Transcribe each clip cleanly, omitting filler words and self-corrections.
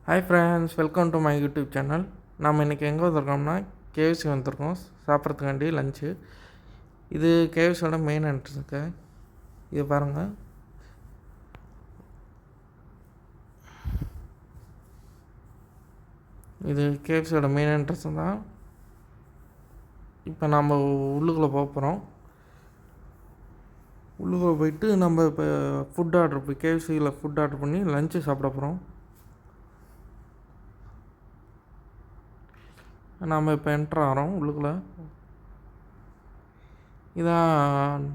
Hi friends, welcome to my YouTube channel. நம்ம இன்றைக்கி எங்கே வந்திருக்கோம்னா கேஎஃப்சி வந்திருக்கோம் சாப்பிட்றதுக்காண்டி லஞ்சு. இது கேஎஃப்சியோட மெயின் என்ட்ரன்ஸுங்க. இது பாருங்கள், இது கேஎஃப்சியோட மெயின் என்ட்ரன்ஸ் தான். இப்போ நம்ம உள்ளுக்குள்ளே போக போகிறோம். உள்ளுக்குள்ளே போயிட்டு நம்ம இப்போ ஃபுட் ஆர்டர் போய் கேஎஃப்சியில் ஃபுட் ஆர்டர் பண்ணி லஞ்சு சாப்பிட போகிறோம். நாம் இப்போ என்ட்ரு ஆகிறோம் உள்ளுக்குள்ளே. இதான்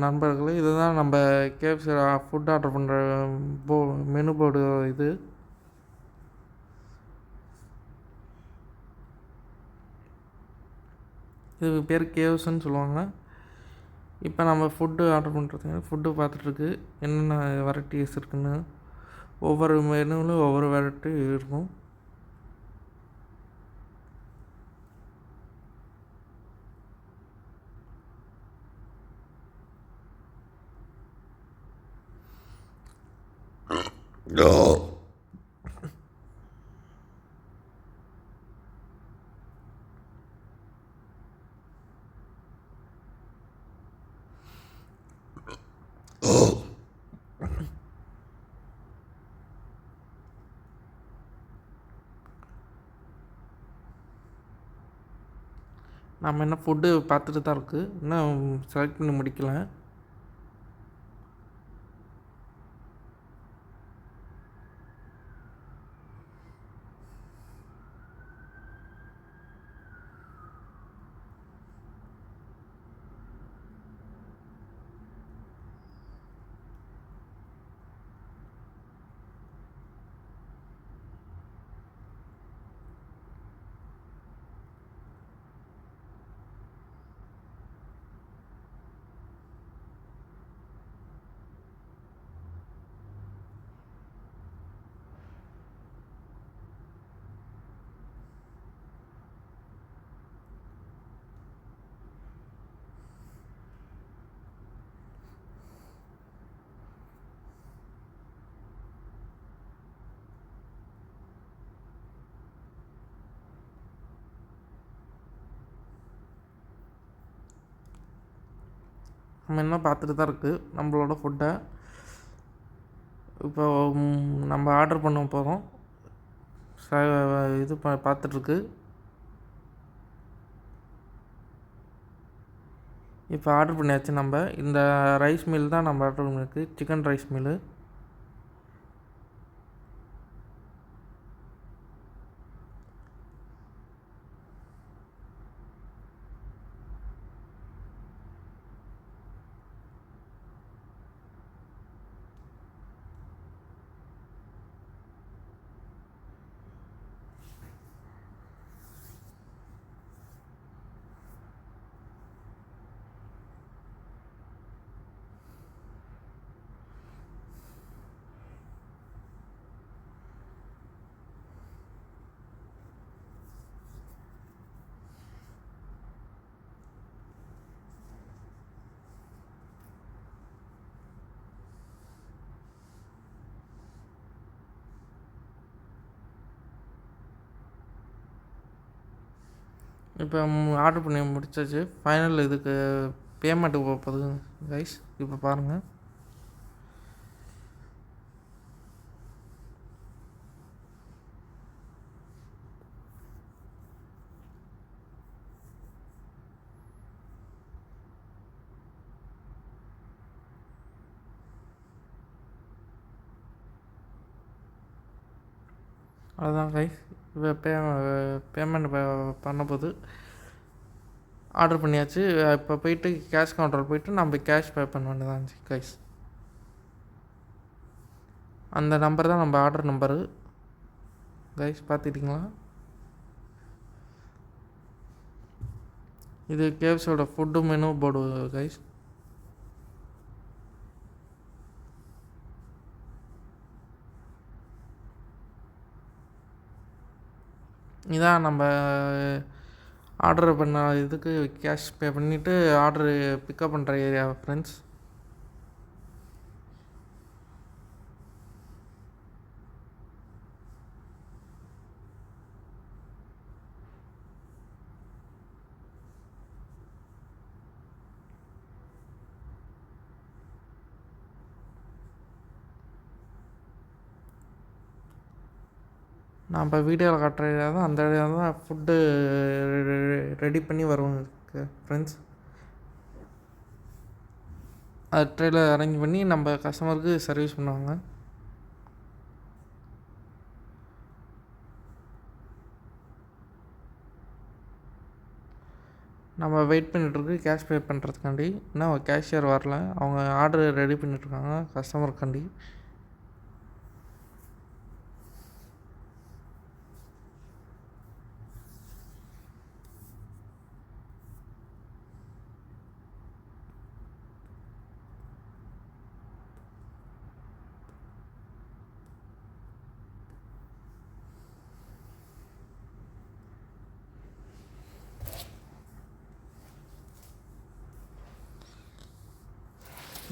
நண்பர்களே, இதுதான் நம்ம கேஎஃப்சி ஃபுட் ஆர்டர் பண்ணுற மெனு போர்டு. இது பேர் கேஎஃப்சின்னு சொல்லுவாங்க. இப்போ நம்ம ஃபுட்டு ஆர்டர் பண்ணுறதுங்க, ஃபுட்டு பார்த்துட்ருக்கு என்னென்ன வெரைட்டிஸ் இருக்குன்னு. ஒவ்வொரு மெனுவிலும் ஒவ்வொரு வெரைட்டி இருக்கும். நம்ம என்ன ஃபுட்டு பார்த்துட்டு தான் இருக்குது, இன்னும் செலக்ட் பண்ணி முடிக்கல. நம்ம என்ன பார்த்துட்டு தான் இருக்குது நம்மளோட ஃபுட்டை. இப்போ நம்ம ஆர்டர் பண்ண போகிறோம். இது பார்த்துட்ருக்கு. இப்போ ஆர்டர் பண்ணியாச்சு. நம்ம இந்த ரைஸ் மீல் தான் நம்ம ஆர்டர் பண்ணியிருக்கு, சிக்கன் ரைஸ் மீலு. இப்போ ஆர்டர் பண்ணி முடிச்சாச்சு. ஃபைனல் இதுக்கு பேமெண்ட்டுக்கு போக போகுது கைஸ். இப்போ பாருங்கள், அதுதான் கைஸ். இப்போ பேமெண்ட் பண்ண போது ஆர்டர் பண்ணியாச்சு. இப்போ போயிட்டு கேஷ் கவுண்டர் போயிட்டு நம்ம கேஷ் பே பண்ண வேண்டியதான் கைஸ். அந்த நம்பர் தான் நம்ம ஆர்டர் நம்பரு கைஸ், பார்த்துக்கிட்டிங்களா? இது கேஎஃப்சியோட ஃபுட்டு மெனு போர்டு கைஸ். இதான் நம்ம ஆர்டர் பண்ண இதுக்கு கேஷ் பே பண்ணிவிட்டு ஆர்டரு பிக்கப் பண்ணுற ஏரியா ஃப்ரெண்ட்ஸ். நான் இப்போ வீடியோவில் காட்டுற ஏரியா தான், அந்த ஏரியா தான் ஃபுட்டு ரெடி பண்ணி வருவாங்க ஃப்ரெண்ட்ஸ். அது ட்ரேயில் அரேஞ்ச் பண்ணி நம்ம கஸ்டமருக்கு சர்வீஸ் பண்ணுவாங்க. நம்ம வெயிட் பண்ணிகிட்ருக்கு கேஷ் பே பண்ணுறதுக்காண்டி. இன்னும் கேஷியர் வரல, அவங்க ஆர்டர் ரெடி பண்ணிகிட்ருக்காங்க கஸ்டமருக்காண்டி.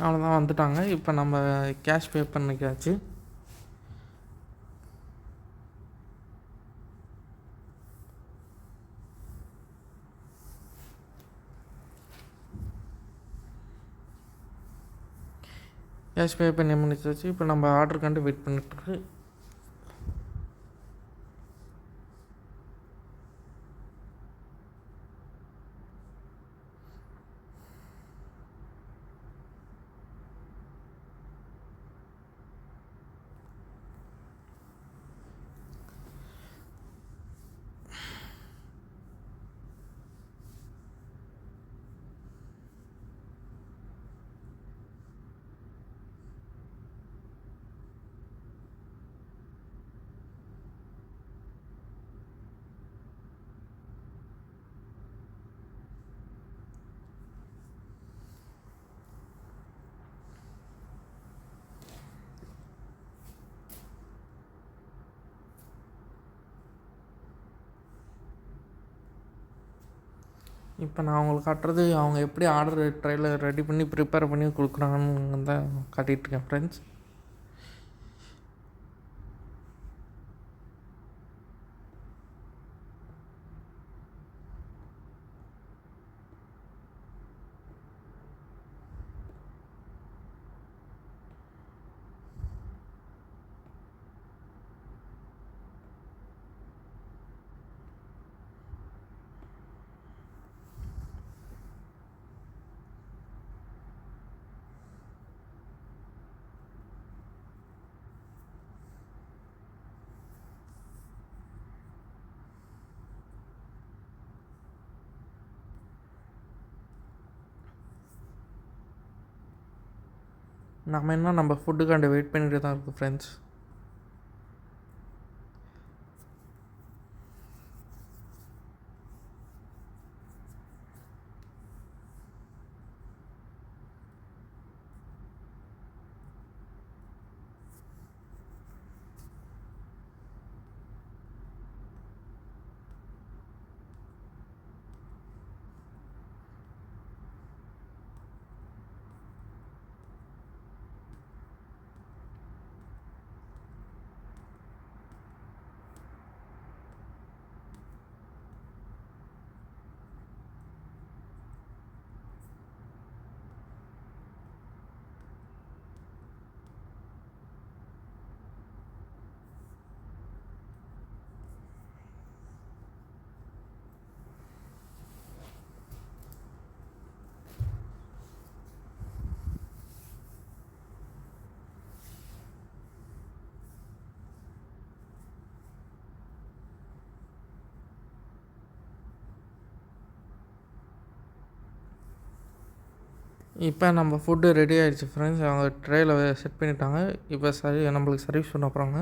அவ்வளோதான், வந்துட்டாங்க. இப்போ நம்ம கேஷ் பே பண்ணிக்காச்சு. கேஷ் பே பண்ணி முடிச்சாச்சு. இப்போ நம்ம ஆர்டருக்காண்டி வெயிட் பண்ணிட்டுருக்கு. இப்போ நான் அவங்களுக்கு காட்டுறது அவங்க எப்படி ஆர்டர் ட்ரையில் ரெடி பண்ணி ப்ரிப்பேர் பண்ணி கொடுக்குறாங்கன்னு தான் காட்டிகிட்ருக்கேன் ஃப்ரெண்ட்ஸ். நம்ம ஃபுட்டுக்காண்டி வெயிட் பண்ணிட்டு தான் இருக்குது ஃப்ரெண்ட்ஸ். இப்போ நம்ம ஃபுட்டு ரெடி ஆகிடுச்சு ஃப்ரெண்ட்ஸ். அவங்க ட்ரேயில் செட் பண்ணிட்டாங்க. இப்போ நம்மளுக்கு சர்வீஸ் பண்ண போகிறாங்க.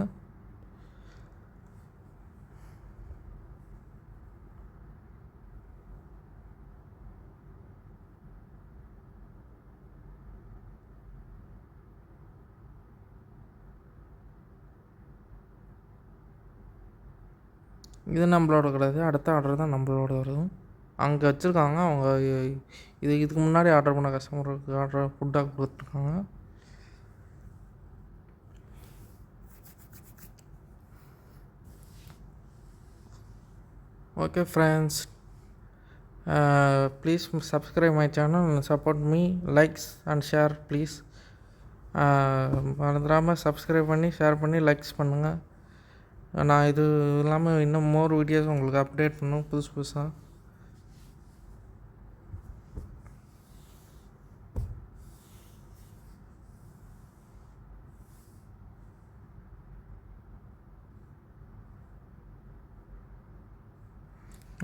இது நம்மளோட கிடையாது, அடுத்த ஆர்டர் தான் நம்மளோட வரும். அங்கே வச்சுருக்காங்க அவங்க. இதுக்கு முன்னாடி ஆர்டர் பண்ண கஸ்டமருக்கு ஆர்டர் ஃபுட்டாக கொடுத்துருக்காங்க. Okay friends, please subscribe my channel and support me, likes and share please. மறந்துடாமல் சப்ஸ்கிரைப் பண்ணி ஷேர் பண்ணி லைக்ஸ் பண்ணுங்கள். நான் இது இல்லாமல் இன்னும் மோர் வீடியோஸ் உங்களுக்கு அப்டேட் பண்ணும் புதுசு புதுசாக.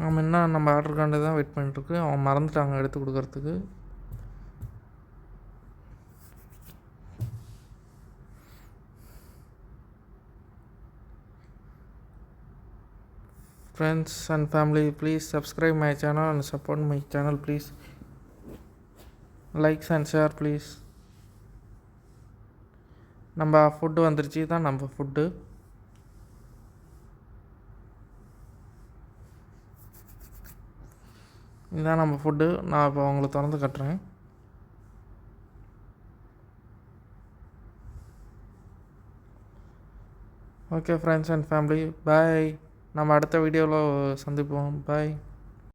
அவன் என்ன நம்ம ஆர்டருக்காண்டி தான் வெயிட் பண்ணிட்டுருக்கு. அவன் மறந்துட்டாங்க எடுத்து கொடுக்கறதுக்கு. Friends and family, please subscribe my channel and support my channel, please. Likes and share, please. நம்ம ஃபுட்டு வந்துருச்சு, தான் நம்ம ஃபுட்டு. இதுதான் நம்ம ஃபுட்டு. நான் இப்போ உங்களுக்கு திறந்து கட்டுறேன். ஓகே ஃப்ரெண்ட்ஸ் அண்ட் ஃபேமிலி, பாய். நம்ம அடுத்த வீடியோவில் சந்திப்போம். பாய்.